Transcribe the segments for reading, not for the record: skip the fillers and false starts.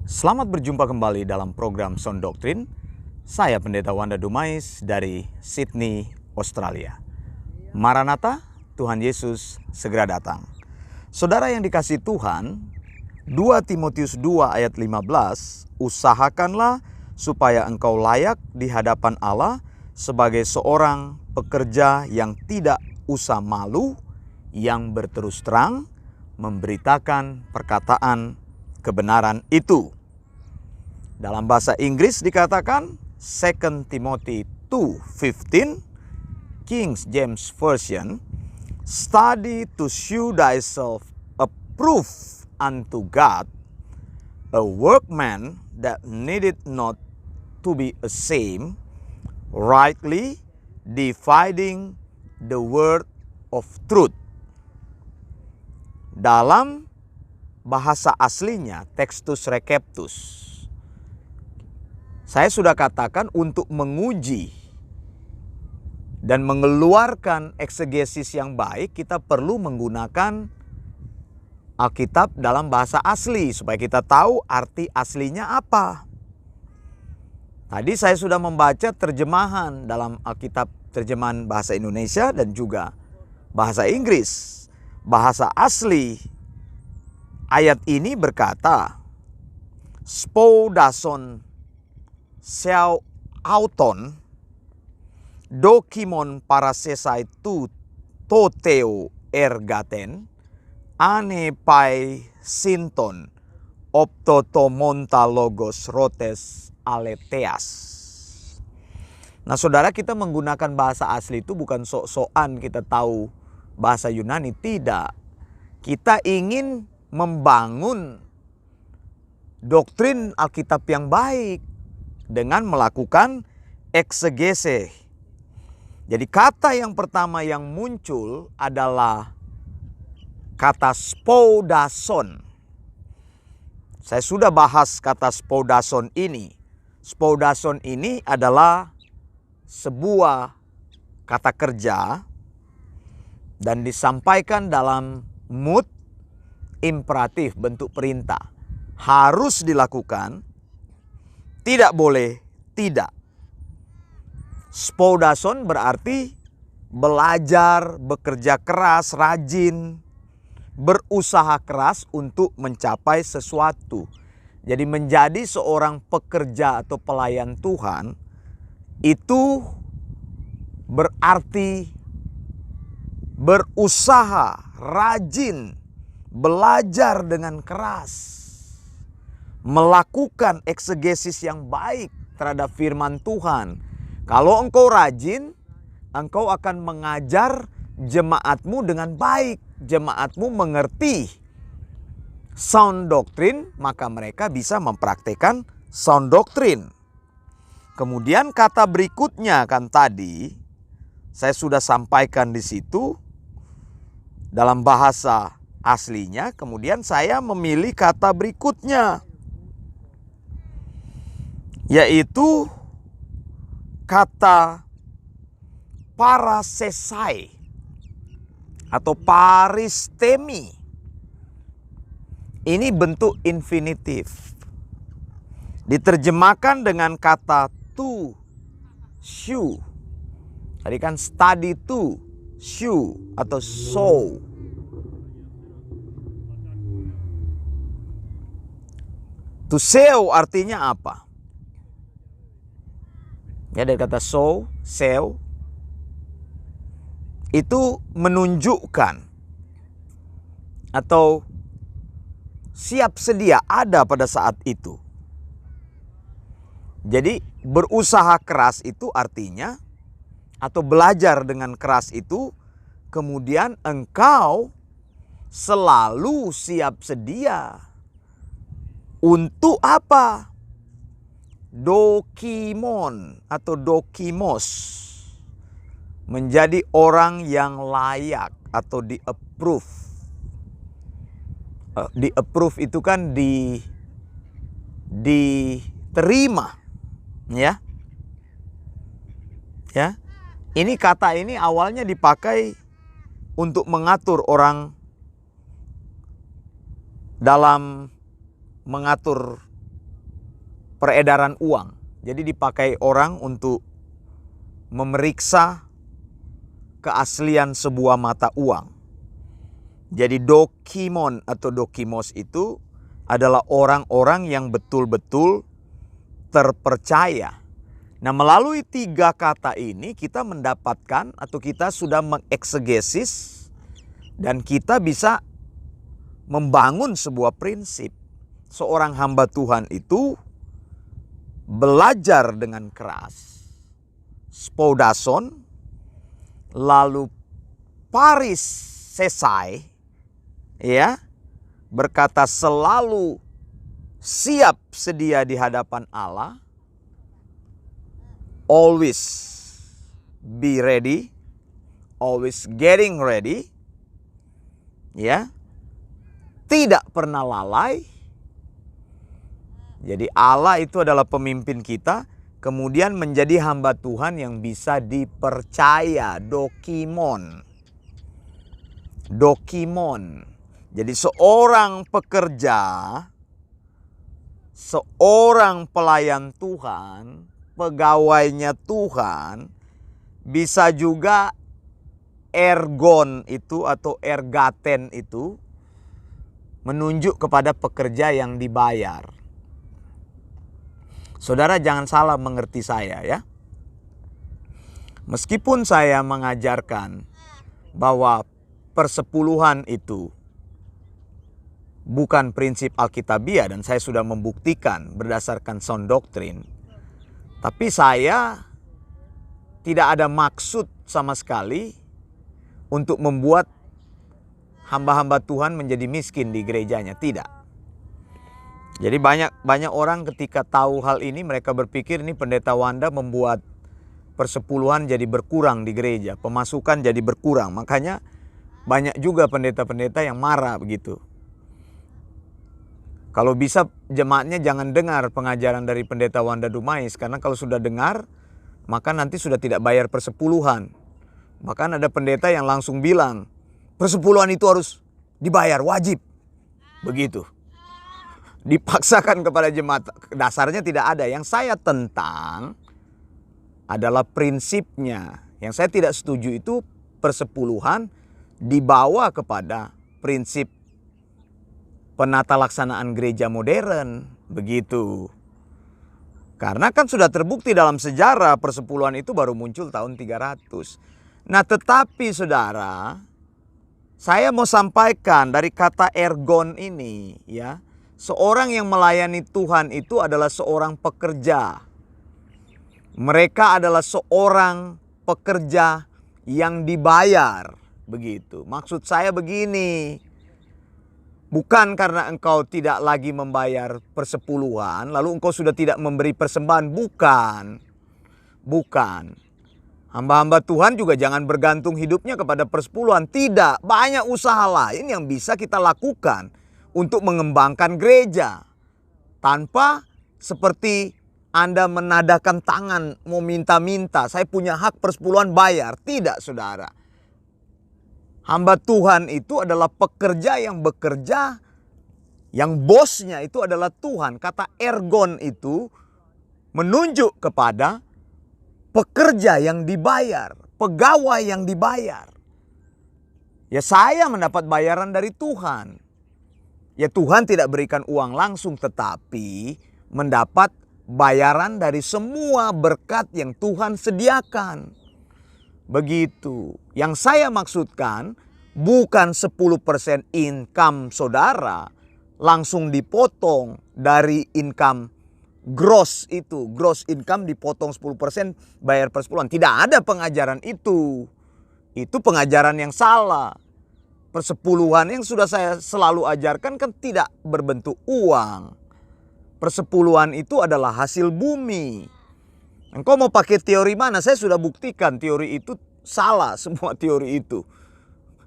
Selamat berjumpa kembali dalam program Sound Doctrine. Saya Pendeta Wanda Dumais dari Sydney, Australia. Maranatha, Tuhan Yesus segera datang. Saudara yang dikasihi Tuhan, 2 Timotius 2 ayat 15, usahakanlah supaya engkau layak di hadapan Allah sebagai seorang pekerja yang tidak usah malu, yang berterus terang memberitakan perkataan kebenaran itu. Dalam bahasa Inggris dikatakan 2 Timothy 2:15, King James Version, study to shew thyself approved unto God, a workman that needeth not to be ashamed, rightly dividing the word of truth. Dalam bahasa aslinya, Textus Receptus, saya sudah katakan untuk menguji dan mengeluarkan eksegesis yang baik, kita perlu menggunakan Alkitab dalam bahasa asli supaya kita tahu arti aslinya apa. Tadi saya sudah membaca terjemahan dalam Alkitab, terjemahan bahasa Indonesia dan juga bahasa Inggris. Bahasa asli ayat ini berkata, Spoudason seu auton dokimon parasesai tu toteo ergaten ane pai sinton optotomonta logos rotes aletheas. Nah saudara, kita menggunakan bahasa asli itu bukan sok-sokan kita tahu bahasa Yunani, tidak. Kita ingin membangun doktrin Alkitab yang baik dengan melakukan eksegese. Jadi kata yang pertama yang muncul adalah kata spoudason. Saya sudah bahas kata spoudason ini. Spoudason ini adalah sebuah kata kerja dan disampaikan dalam mood imperatif, bentuk perintah. Harus dilakukan, tidak boleh tidak. Spoudason berarti belajar, bekerja keras, rajin, berusaha keras untuk mencapai sesuatu. Jadi menjadi seorang pekerja atau pelayan Tuhan itu berarti berusaha, rajin, belajar dengan keras, melakukan eksegesis yang baik terhadap firman Tuhan. Kalau engkau rajin, engkau akan mengajar jemaatmu dengan baik. Jemaatmu mengerti sound doctrine, maka mereka bisa mempraktekkan sound doctrine. Kemudian kata berikutnya kan tadi saya sudah sampaikan di situ dalam bahasa aslinya. Kemudian saya memilih kata berikutnya, yaitu kata parasesai atau paristemi. Ini bentuk infinitif. Diterjemahkan dengan kata to shew. Tadi kan study to shew atau sow. To shew artinya apa? Ya, dari kata sow, sew, itu menunjukkan atau siap sedia ada pada saat itu. Jadi berusaha keras itu artinya, atau belajar dengan keras itu, kemudian engkau selalu siap sedia. Untuk apa? Dokimon atau dokimos, menjadi orang yang layak atau di-approve. Di-approve itu kan diterima, ya. Ya. Ini kata ini awalnya dipakai untuk mengatur orang dalam mengatur peredaran uang. Jadi dipakai orang untuk memeriksa keaslian sebuah mata uang. Jadi dokimon atau dokimos itu adalah orang-orang yang betul-betul terpercaya. Nah, melalui 3 kata ini kita mendapatkan atau kita sudah mengeksegesis dan kita bisa membangun sebuah prinsip. Seorang hamba Tuhan itu belajar dengan keras, spodason, lalu paris sesai, ya, berkata selalu siap sedia di hadapan Allah, always be ready, always getting ready, ya, tidak pernah lalai. Jadi Allah itu adalah pemimpin kita, kemudian menjadi hamba Tuhan yang bisa dipercaya, dokimon. Dokimon. Jadi seorang pekerja, seorang pelayan Tuhan, pegawainya Tuhan, bisa juga ergon itu atau ergaten itu menunjuk kepada pekerja yang dibayar. Saudara jangan salah mengerti saya ya. Meskipun saya mengajarkan bahwa persepuluhan itu bukan prinsip Alkitabiah dan saya sudah membuktikan berdasarkan sound doctrine. Tapi saya tidak ada maksud sama sekali untuk membuat hamba-hamba Tuhan menjadi miskin di gerejanya. Tidak. Jadi banyak orang ketika tahu hal ini mereka berpikir ini pendeta Wanda membuat persepuluhan jadi berkurang di gereja. Pemasukan jadi berkurang. Makanya banyak juga pendeta-pendeta yang marah begitu. Kalau bisa jemaatnya jangan dengar pengajaran dari pendeta Wanda Dumais. Karena kalau sudah dengar maka nanti sudah tidak bayar persepuluhan. Bahkan ada pendeta yang langsung bilang persepuluhan itu harus dibayar, wajib. Begitu. Dipaksakan kepada jemaat. Dasarnya tidak ada. Yang saya tentang adalah prinsipnya. Yang saya tidak setuju itu persepuluhan dibawa kepada prinsip penata laksanaan gereja modern. Begitu. Karena kan sudah terbukti dalam sejarah persepuluhan itu baru muncul tahun 300. Nah tetapi saudara, saya mau sampaikan dari kata ergon ini ya. Seorang yang melayani Tuhan itu adalah seorang pekerja. Mereka adalah seorang pekerja yang dibayar. Begitu. Maksud saya begini. Bukan karena engkau tidak lagi membayar persepuluhan, lalu engkau sudah tidak memberi persembahan. Bukan. Bukan. Hamba-hamba Tuhan juga jangan bergantung hidupnya kepada persepuluhan. Tidak. Banyak usaha lain yang bisa kita lakukan untuk mengembangkan gereja. Tanpa seperti Anda menadahkan tangan mau minta-minta. Saya punya hak persepuluhan bayar. Tidak saudara. Hamba Tuhan itu adalah pekerja yang bekerja. Yang bosnya itu adalah Tuhan. Kata ergon itu menunjuk kepada pekerja yang dibayar. Pegawai yang dibayar. Ya saya mendapat bayaran dari Tuhan. Ya Tuhan tidak berikan uang langsung tetapi mendapat bayaran dari semua berkat yang Tuhan sediakan. Begitu. Yang saya maksudkan bukan 10% income saudara langsung dipotong dari income gross itu. Gross income dipotong 10% bayar persepuluhan. Tidak ada pengajaran itu. Itu pengajaran yang salah. Persepuluhan yang sudah saya selalu ajarkan kan tidak berbentuk uang. Persepuluhan itu adalah hasil bumi. Engkau mau pakai teori mana? Saya sudah buktikan teori itu salah, semua teori itu.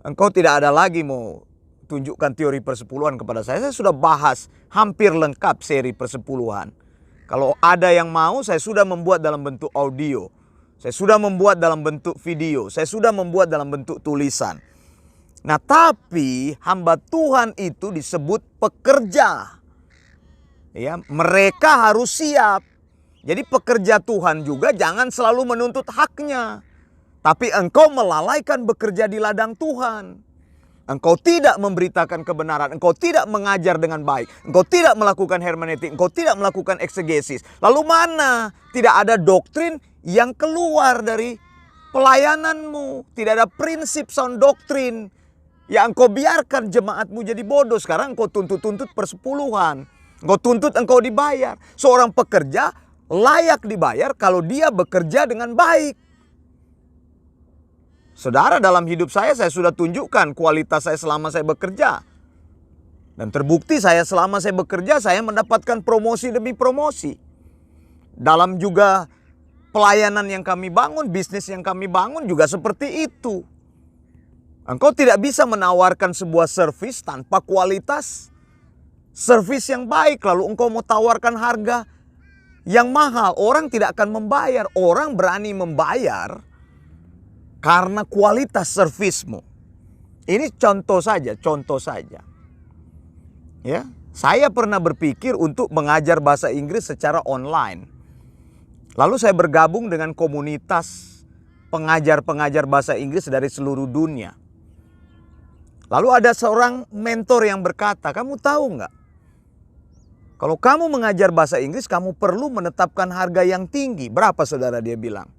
Engkau tidak ada lagi mau tunjukkan teori persepuluhan kepada saya. Saya sudah bahas hampir lengkap seri persepuluhan. Kalau ada yang mau, saya sudah membuat dalam bentuk audio. Saya sudah membuat dalam bentuk video. Saya sudah membuat dalam bentuk tulisan. Nah tapi hamba Tuhan itu disebut pekerja. Ya, mereka harus siap. Jadi pekerja Tuhan juga jangan selalu menuntut haknya. Tapi engkau melalaikan bekerja di ladang Tuhan. Engkau tidak memberitakan kebenaran. Engkau tidak mengajar dengan baik. Engkau tidak melakukan hermeneutik. Engkau tidak melakukan eksegesis. Lalu mana? Tidak ada doktrin yang keluar dari pelayananmu. Tidak ada prinsip sound doktrin. Ya engkau biarkan jemaatmu jadi bodoh. Sekarang engkau tuntut-tuntut persepuluhan. Engkau tuntut engkau dibayar. Seorang pekerja layak dibayar kalau dia bekerja dengan baik. Saudara, dalam hidup saya sudah tunjukkan kualitas saya selama saya bekerja. Dan terbukti selama saya bekerja, saya mendapatkan promosi demi promosi. Dalam juga pelayanan yang kami bangun, bisnis yang kami bangun juga seperti itu. Engkau tidak bisa menawarkan sebuah servis tanpa kualitas servis yang baik. Lalu engkau mau tawarkan harga yang mahal, orang tidak akan membayar. Orang berani membayar karena kualitas servismu. Ini contoh saja. Ya, saya pernah berpikir untuk mengajar bahasa Inggris secara online. Lalu saya bergabung dengan komunitas pengajar-pengajar bahasa Inggris dari seluruh dunia. Lalu ada seorang mentor yang berkata, kamu tahu nggak? Kalau kamu mengajar bahasa Inggris, kamu perlu menetapkan harga yang tinggi. Berapa saudara dia bilang?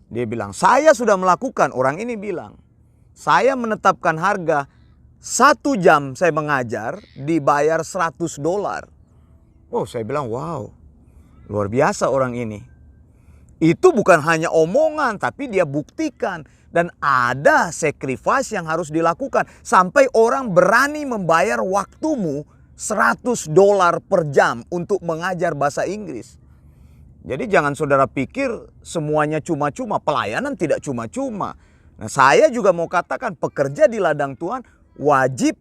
Dia bilang, saya sudah melakukan, orang ini bilang. Saya menetapkan harga 1 jam saya mengajar dibayar $100. Oh, saya bilang, wow, luar biasa orang ini. Itu bukan hanya omongan, tapi dia buktikan. Dan ada sacrifice yang harus dilakukan. Sampai orang berani membayar waktumu $100 per jam untuk mengajar bahasa Inggris. Jadi jangan saudara pikir semuanya cuma-cuma. Pelayanan tidak cuma-cuma. Nah, saya juga mau katakan pekerja di ladang Tuhan wajib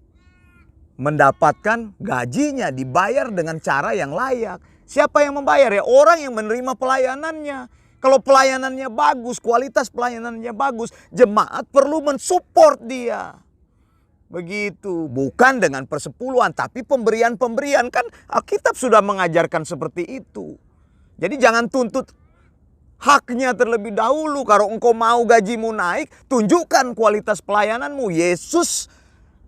mendapatkan gajinya, dibayar dengan cara yang layak. Siapa yang membayar? Ya orang yang menerima pelayanannya. Kalau pelayanannya bagus, kualitas pelayanannya bagus, jemaat perlu mensupport dia. Begitu, bukan dengan persepuluhan, tapi pemberian-pemberian. Kan Alkitab sudah mengajarkan seperti itu. Jadi jangan tuntut haknya terlebih dahulu. Kalau engkau mau gajimu naik, tunjukkan kualitas pelayananmu. Yesus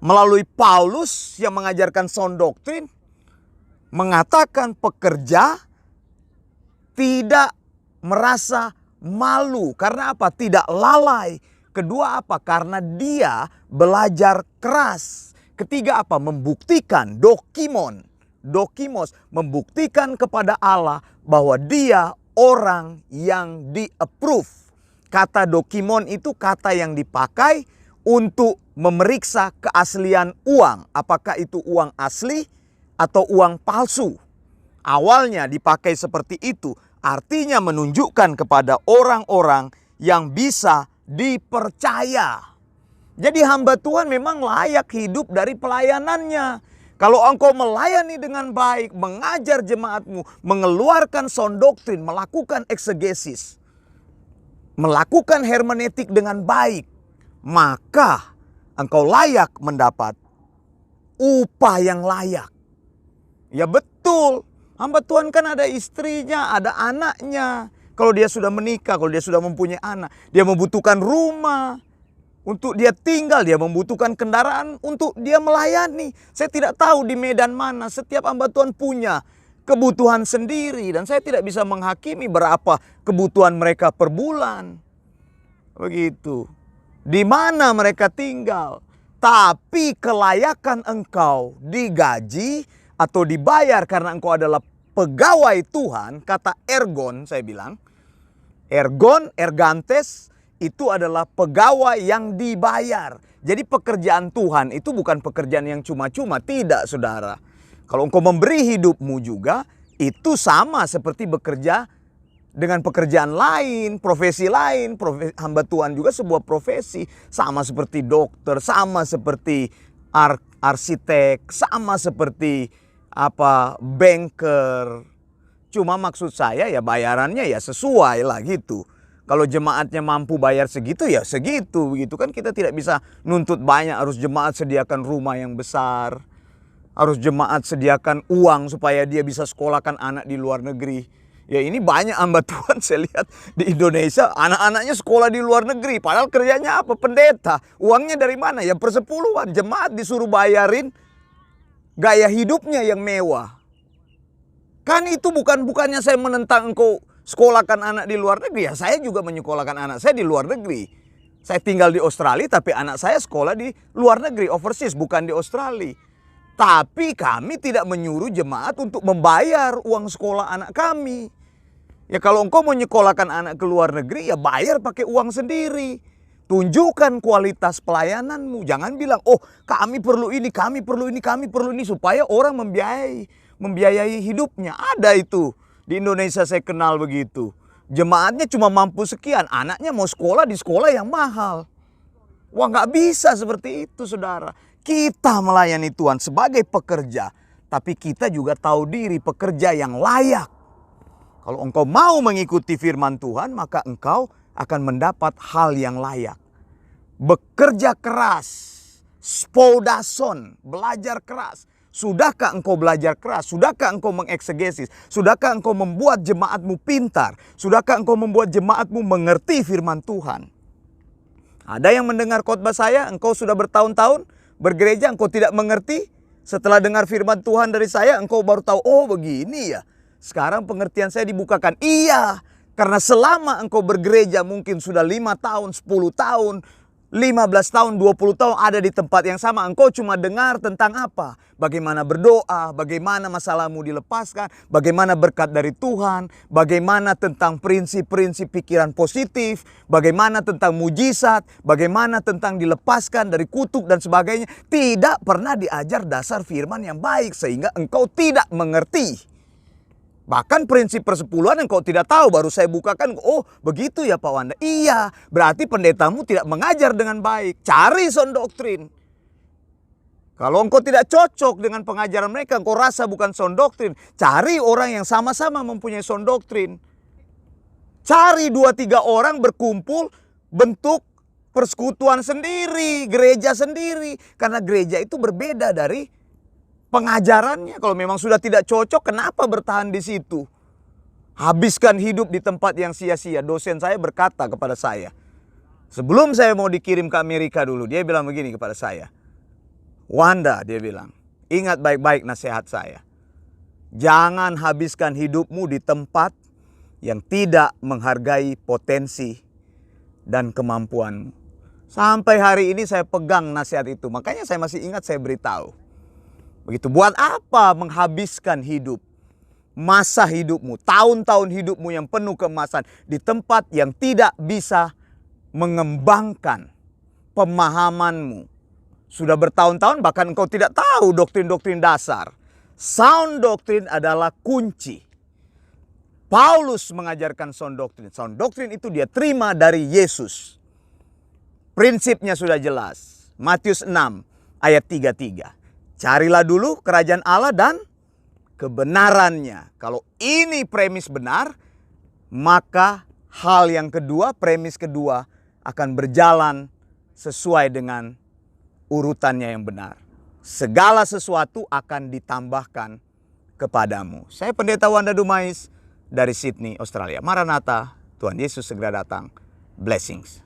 melalui Paulus yang mengajarkan sound doktrin mengatakan pekerja tidak merasa malu. Karena apa? Tidak lalai. Kedua apa? Karena dia belajar keras. Ketiga apa? Membuktikan, dokimos, membuktikan kepada Allah bahwa dia orang yang di-approve. Kata dokimon itu kata yang dipakai untuk memeriksa keaslian uang. Apakah itu uang asli atau uang palsu. Awalnya dipakai seperti itu. Artinya menunjukkan kepada orang-orang yang bisa dipercaya. Jadi hamba Tuhan memang layak hidup dari pelayanannya. Kalau engkau melayani dengan baik, mengajar jemaatmu, mengeluarkan sound doktrin, melakukan eksegesis, melakukan hermeneutik dengan baik, maka engkau layak mendapat upah yang layak. Ya betul. Hamba Tuhan kan ada istrinya, ada anaknya. Kalau dia sudah menikah, kalau dia sudah mempunyai anak, dia membutuhkan rumah untuk dia tinggal, dia membutuhkan kendaraan untuk dia melayani. Saya tidak tahu di medan mana, setiap hamba Tuhan punya kebutuhan sendiri. Dan saya tidak bisa menghakimi berapa kebutuhan mereka per bulan. Begitu. Di mana mereka tinggal. Tapi kelayakan engkau digaji atau dibayar karena engkau adalah pegawai Tuhan, kata ergon saya bilang. Ergantes itu adalah pegawai yang dibayar. Jadi pekerjaan Tuhan itu bukan pekerjaan yang cuma-cuma, tidak saudara. Kalau engkau memberi hidupmu juga, itu sama seperti bekerja dengan pekerjaan lain, profesi lain. Hamba Tuhan juga sebuah profesi, sama seperti dokter, sama seperti arsitek, sama seperti banker. Cuma maksud saya ya bayarannya ya sesuai lah gitu. Kalau jemaatnya mampu bayar segitu ya segitu. Begitu kan kita tidak bisa nuntut banyak, harus jemaat sediakan rumah yang besar. Harus jemaat sediakan uang supaya dia bisa sekolahkan anak di luar negeri. Ya ini banyak hamba Tuhan saya lihat di Indonesia, anak-anaknya sekolah di luar negeri. Padahal kerjanya apa? Pendeta. Uangnya dari mana? Ya persepuluhan. Jemaat disuruh bayarin gaya hidupnya yang mewah. Kan itu bukannya saya menentang engkau sekolahkan anak di luar negeri. Ya saya juga menyekolahkan anak saya di luar negeri. Saya tinggal di Australia tapi anak saya sekolah di luar negeri, overseas, bukan di Australia. Tapi kami tidak menyuruh jemaat untuk membayar uang sekolah anak kami. Ya kalau engkau mau nyekolahkan anak ke luar negeri, ya bayar pakai uang sendiri. Tunjukkan kualitas pelayananmu. Jangan bilang, oh kami perlu ini, kami perlu ini, kami perlu ini. Supaya orang membiayai hidupnya. Ada itu. Di Indonesia saya kenal begitu. Jemaatnya cuma mampu sekian. Anaknya mau sekolah di sekolah yang mahal. Wah nggak bisa seperti itu saudara. Kita melayani Tuhan sebagai pekerja. Tapi kita juga tahu diri pekerja yang layak. Kalau engkau mau mengikuti firman Tuhan, maka engkau akan mendapat hal yang layak. Bekerja keras, spodason, belajar keras. Sudahkah engkau belajar keras? Sudahkah engkau mengeksegesis? Sudahkah engkau membuat jemaatmu pintar? Sudahkah engkau membuat jemaatmu mengerti firman Tuhan? Ada yang mendengar khotbah saya, engkau sudah bertahun-tahun bergereja, engkau tidak mengerti. Setelah dengar firman Tuhan dari saya, engkau baru tahu, oh begini ya. Sekarang pengertian saya dibukakan. Iya, karena selama engkau bergereja mungkin sudah 5 tahun, 10 tahun, 15 tahun, 20 tahun ada di tempat yang sama. Engkau cuma dengar tentang apa? Bagaimana berdoa, bagaimana masalahmu dilepaskan, bagaimana berkat dari Tuhan, bagaimana tentang prinsip-prinsip pikiran positif, bagaimana tentang mujizat, bagaimana tentang dilepaskan dari kutuk dan sebagainya. Tidak pernah diajar dasar firman yang baik sehingga engkau tidak mengerti. Bahkan prinsip persepuluhan engkau tidak tahu, baru saya bukakan, oh begitu ya Pak Wanda. Iya, berarti pendetamu tidak mengajar dengan baik. Cari sound doktrin. Kalau engkau tidak cocok dengan pengajaran mereka, engkau rasa bukan sound doktrin. Cari orang yang sama-sama mempunyai sound doktrin. Cari 2-3 orang berkumpul, bentuk persekutuan sendiri, gereja sendiri. Karena gereja itu berbeda dari pengajarannya. Kalau memang sudah tidak cocok, kenapa bertahan di situ? Habiskan hidup di tempat yang sia-sia. Dosen saya berkata kepada saya, sebelum saya mau dikirim ke Amerika dulu, dia bilang begini kepada saya. Wanda, dia bilang, ingat baik-baik nasihat saya. Jangan habiskan hidupmu di tempat yang tidak menghargai potensi dan kemampuanmu. Sampai hari ini saya pegang nasihat itu. Makanya saya masih ingat, saya beritahu. Begitu, buat apa menghabiskan hidup, masa hidupmu, tahun-tahun hidupmu yang penuh keemasan di tempat yang tidak bisa mengembangkan pemahamanmu. Sudah bertahun-tahun bahkan engkau tidak tahu doktrin-doktrin dasar. Sound doktrin adalah kunci. Paulus mengajarkan sound doktrin. Sound doktrin itu dia terima dari Yesus. Prinsipnya sudah jelas. Matius 6 ayat 33. Carilah dulu kerajaan Allah dan kebenarannya. Kalau ini premis benar, maka hal yang kedua, premis kedua akan berjalan sesuai dengan urutannya yang benar. Segala sesuatu akan ditambahkan kepadamu. Saya Pendeta Wanda Dumais dari Sydney, Australia. Maranatha, Tuhan Yesus segera datang. Blessings.